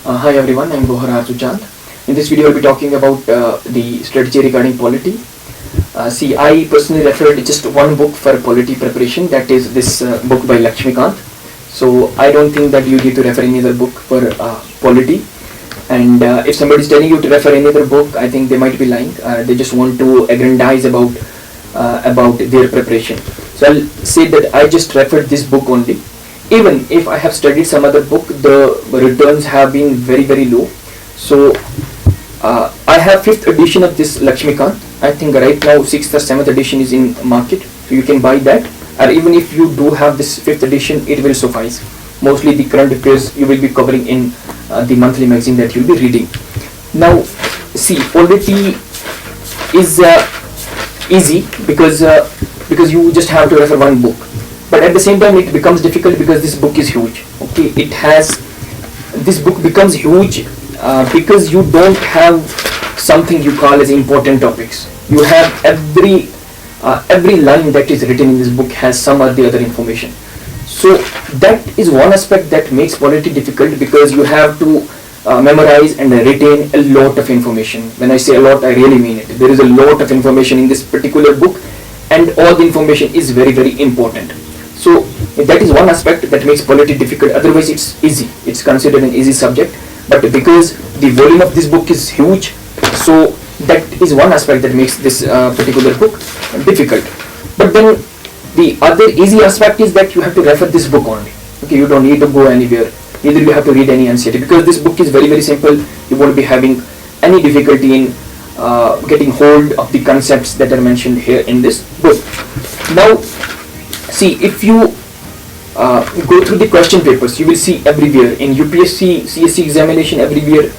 Hi everyone, I'm Gohar Arzuchand. In this video, I'll be talking about the strategy regarding polity. I personally referred just one book for polity preparation, that is this book by Lakshmikant. So I don't think that you need to refer any other book for polity. And if somebody is telling you to refer any other book, I think they might be lying. They just want to aggrandize about their preparation. So I'll say that I just referred this book only. Even if I have studied some other book, the returns have been very low. So I have 5th edition of this Lakshmikant. I think right now 6th or 7th edition is in market, so you can buy that. Or even if you do have this 5th edition, it will suffice. Mostly the current affairs you will be covering in the monthly magazine that you'll be reading. Now, see, polity is easy because you just have to refer one book. But at the same time, it becomes difficult because this book is huge. Okay, this book becomes huge because you don't have something you call as important topics. You have every line that is written in this book has some or the other information. So that is one aspect that makes polity difficult, because you have to memorize and retain a lot of information. When I say a lot, I really mean it. There is a lot of information in this particular book, and all the information is very important. So that is one aspect that makes polity difficult. Otherwise, it's easy. It's considered an easy subject. But because the volume of this book is huge, so that is one aspect that makes this particular book difficult. But then the other easy aspect is that you have to refer this book only. Okay, you don't need to go anywhere. Neither you have to read any NCERT, because this book is very simple. You won't be having any difficulty in getting hold of the concepts that are mentioned here in this book. Now, see, if you go through the question papers, you will see everywhere in UPSC, CSC examination, everywhere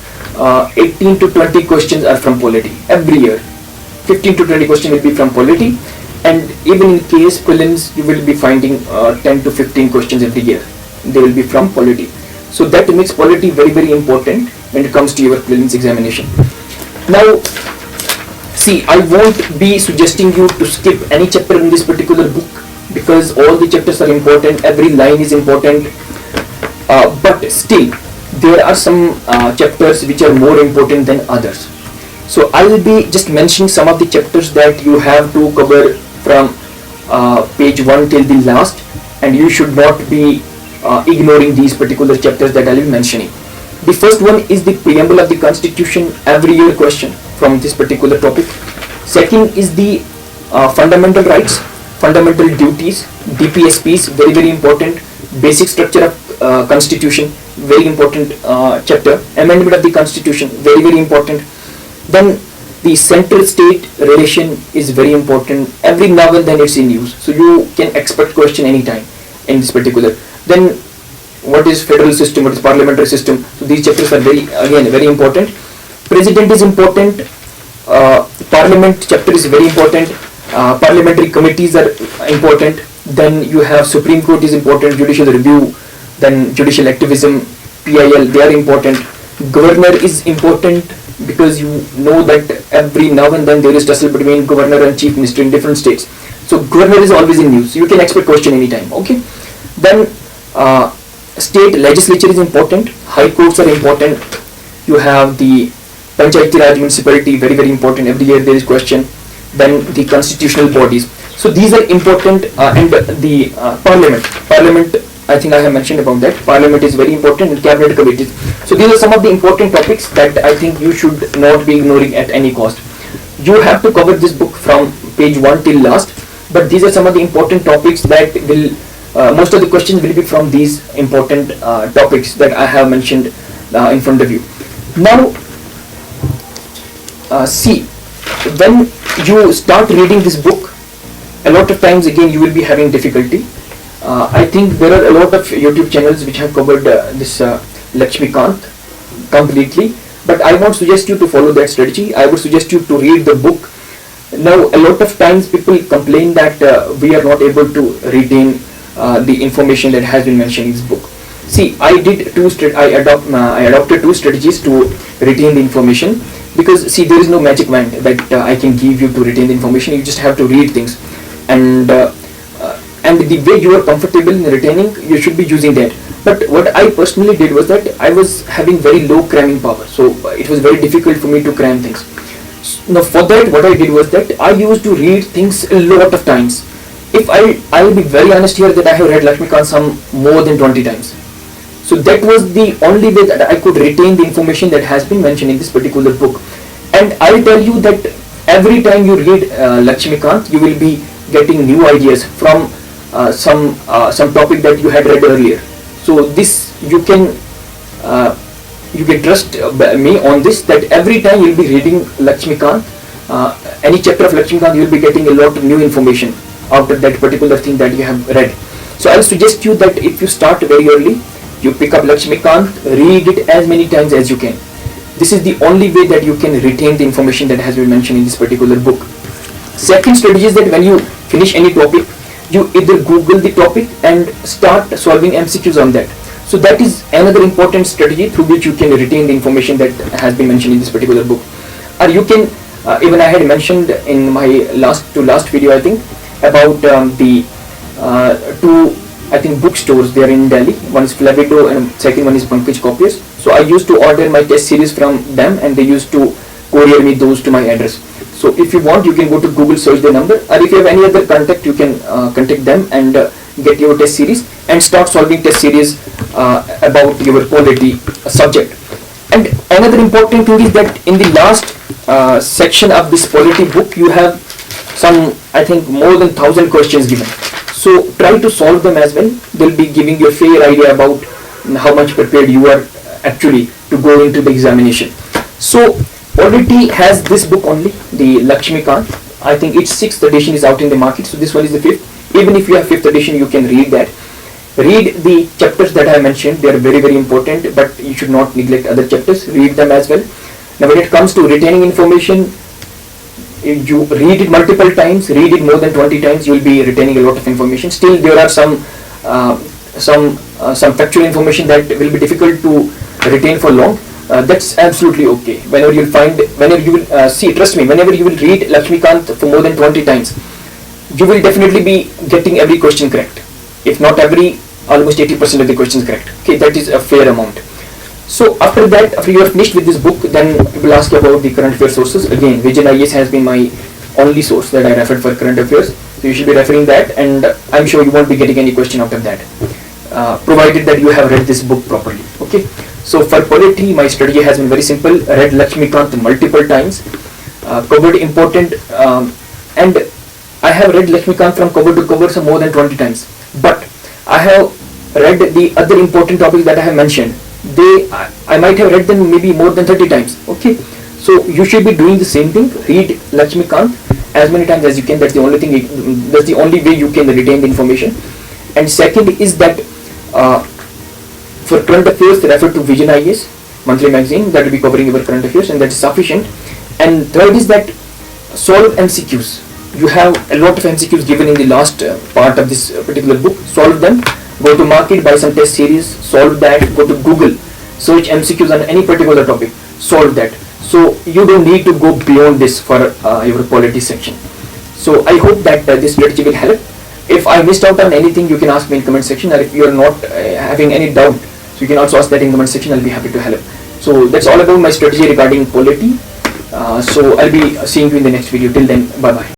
18 to 20 questions are from polity. Every year, 15 to 20 questions will be from polity, and even in case prelims, you will be finding 10 to 15 questions every year. They will be from polity. So that makes polity very important when it comes to your prelims examination. Now, see, I won't be suggesting you to skip any chapter in this particular book, because all the chapters are important, every line is important, but still there are some chapters which are more important than others. So I will be just mentioning some of the chapters that you have to cover from page 1 till the last, and you should not be ignoring these particular chapters that I will be mentioning. The first one is the preamble of the Constitution, every year question from this particular topic. Second is the fundamental rights, fundamental duties, DPSPs, very important. Basic structure of Constitution, very important chapter. Amendment of the Constitution, very important. Then the central state relation is very important. Every now and then it's in use, so you can expect question anytime in this particular. Then what is federal system, what is parliamentary system? So these chapters are very important. President is important. Parliament chapter is very important. Parliamentary committees are important. Then you have Supreme Court is important, judicial review, then judicial activism, PIL, they are important. Governor is important, because you know that every now and then there is tussle between governor and chief minister in different states. So governor is always in news, so you can expect question anytime. Okay. Then state legislature is important, high courts are important. You have the Panchayati Raj municipality, very important, every year there is question. Then the constitutional bodies. So these are important, and the parliament, I think I have mentioned about that. Parliament is very important, and cabinet committees. So these are some of the important topics that I think you should not be ignoring at any cost. You have to cover this book from page 1 till last, but these are some of the important topics that will, most of the questions will be from these important topics that I have mentioned in front of you. Now, see, when you start reading this book, a lot of times again you will be having difficulty. I think there are a lot of YouTube channels which have covered this Lakshmikant completely, but I won't suggest you to follow that strategy. I would suggest you to read the book. Now, a lot of times people complain that we are not able to retain the information that has been mentioned in this book. See, I adopted two strategies to retain the information, because see, there is no magic wand that I can give you to retain the information. You just have to read things, and the way you are comfortable in retaining, you should be using that. But what I personally did was that I was having very low cramming power, so it was very difficult for me to cram things. Now for that, what I did was that I used to read things a lot of times. If I will be very honest here that I have read Lakshmikant some more than 20 times. So that was the only way that I could retain the information that has been mentioned in this particular book. And I'll tell you that every time you read Lakshmikant, you will be getting new ideas from some topic that you had read earlier. So this you can trust me on this, that every time you will be reading Lakshmikant, any chapter of Lakshmikant, you will be getting a lot of new information out of that particular thing that you have read. So I will suggest you that if you start very early, you pick up Lakshmikant, read it as many times as you can. This is the only way that you can retain the information that has been mentioned in this particular book. Second strategy is that when you finish any topic, you either Google the topic and start solving MCQs on that. So that is another important strategy through which you can retain the information that has been mentioned in this particular book. Or you can, even I had mentioned in my last video, I think, about the two, I think, bookstores there in Delhi. One is Flavido and second one is Pankaj Copiers. So I used to order my test series from them and they used to courier me those to my address. So if you want, you can go to Google, search their number, or if you have any other contact, you can contact them and get your test series and start solving test series about your polity subject. And another important thing is that in the last section of this polity book, you have some, I think, more than 1,000 questions given. So try to solve them as well. They'll be giving you a fair idea about how much prepared you are actually to go into the examination. So polity has this book only, the Lakshmikant. I think its 6th edition is out in the market, so this one is the 5th. Even if you have 5th edition, you can read that. Read the chapters that I mentioned. They are very, very important, but you should not neglect other chapters. Read them as well. Now when it comes to retaining information, you read it multiple times, read it more than 20 times, you will be retaining a lot of information. Still there are some factual information that will be difficult to retain for long. That's absolutely okay. Whenever you will see, trust me, whenever you will read Lakshmikant for more than 20 times, you will definitely be getting every question correct. If not every, almost 80% of the questions correct. Okay, that is a fair amount. So after that, after you are finished with this book, then you will ask about the current affairs sources. Again, Vision IAS has been my only source that I referred for current affairs. So you should be referring that, and I'm sure you won't be getting any question out of that, provided that you have read this book properly. Okay. So for polity, my strategy has been very simple. Read Lakshmikant multiple times, covered important, and I have read Lakshmikant from cover to cover some more than 20 times. But I have read the other important topics that I have mentioned. I might have read them maybe more than 30 times. Okay, so you should be doing the same thing. Read Lakshmikant as many times as you can. That's the only thing. That's the only way you can retain the information. And second is that for current affairs, refer to Vision IAS monthly magazine that will be covering your current affairs, and that is sufficient. And third is that solve MCQs. You have a lot of MCQs given in the last part of this particular book. Solve them. Go to market, buy some test series, solve that. Go to Google, search MCQs on any particular topic, solve that. So you don't need to go beyond this for your polity section. So I hope that this strategy will help. If I missed out on anything, you can ask me in comment section, or if you are not having any doubt, so you can also ask that in comment section. I'll be happy to help. So that's all about my strategy regarding polity. So I'll be seeing you in the next video. Till then, bye bye.